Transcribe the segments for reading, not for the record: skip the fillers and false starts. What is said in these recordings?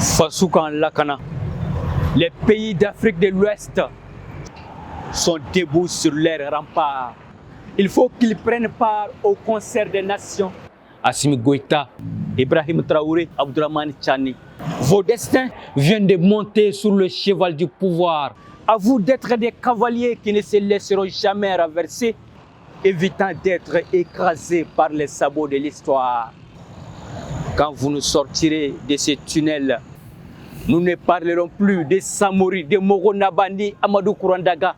Fasukan Lakana, les pays d'Afrique de l'Ouest sont debout sur leurs remparts. Il faut qu'ils prennent part au concert des nations. Assimi Goïta, Ibrahim Traoré, Abdourahmane Tchani. Vos destins viennent de monter sur le cheval du pouvoir. À vous d'être des cavaliers qui ne se laisseront jamais renverser, évitant d'être écrasés par les sabots de l'histoire. Quand vous nous sortirez de ces tunnels, nous ne parlerons plus des Samori, des Moro Nabandi, Amadou Kourandaga,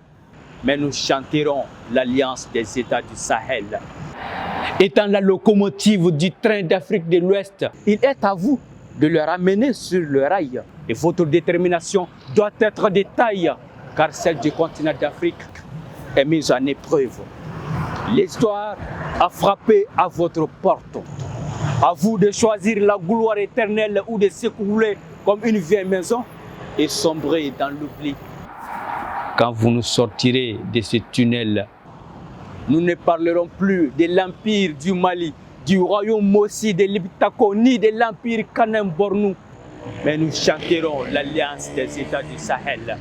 mais nous chanterons l'alliance des États du Sahel. Étant la locomotive du train d'Afrique de l'Ouest, il est à vous de le ramener sur le rail. Et votre détermination doit être de taille, car celle du continent d'Afrique est mise en épreuve. L'histoire a frappé à votre porte. À vous de choisir la gloire éternelle ou de s'écrouler comme une vieille maison et sombrer dans l'oubli. Quand vous nous sortirez de ce tunnel, nous ne parlerons plus de l'empire du Mali, du royaume Mossi de Liptako, ni de l'empire Kanem-Bornou, mais nous chanterons l'alliance des États du Sahel.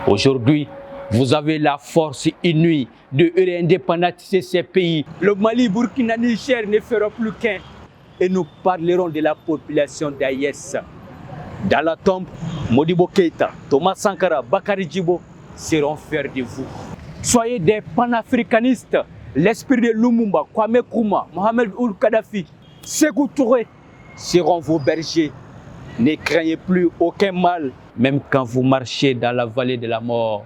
Aujourd'hui, vous avez la force inouïe de réindépendantiser ces pays. Le Mali, Burkina, Niger ne feront plus qu'un. Et nous parlerons de la population d'Aïès. Dans la tombe, Modibo Keïta, Thomas Sankara, Bakary Djibo seront fiers de vous. Soyez des panafricanistes. L'esprit de Lumumba, Kwame Nkrumah, Mohamed Ould Kadhafi, Sékou Touré seront vos bergers. Ne craignez plus aucun mal, même quand vous marchez dans la vallée de la mort.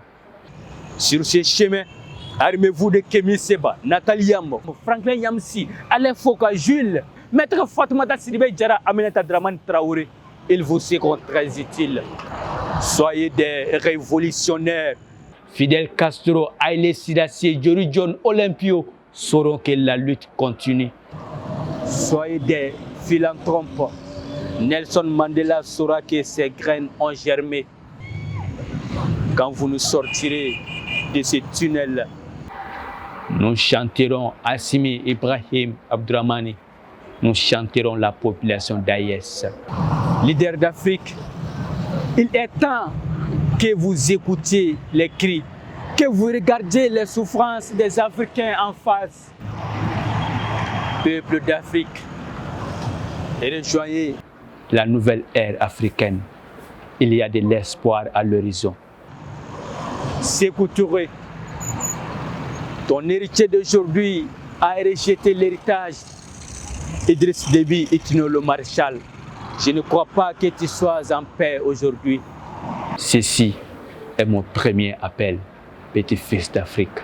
Sur ces chemins, armez-vous de Kémi Seba, Nathalie Yambo, Franklin Yamsi, Alain Foka, Jules, Maître Fatoumata Sidibé Diarra, Aminata Dramane Traoré. Ils vous seront très utiles. Soyez des révolutionnaires. Fidel Castro, Haïlé Sélassié, Jory John, Olympio sauront que la lutte continue. Soyez des philanthropes. Nelson Mandela saura que ses graines ont germé. Quand vous nous sortirez de ce tunnel, nous chanterons Assimi Ibrahim Abdourahmane. Nous chanterons la population d'Aïès. Leader d'Afrique, il est temps que vous écoutiez les cris, que vous regardiez les souffrances des Africains en face. Peuple d'Afrique, rejoignez la nouvelle ère africaine. Il y a de l'espoir à l'horizon. Sékou Touré, ton héritier d'aujourd'hui a rejeté l'héritage. Idriss Déby Itno le maréchal, je ne crois pas que tu sois en paix aujourd'hui. Ceci est mon premier appel, petit fils d'Afrique.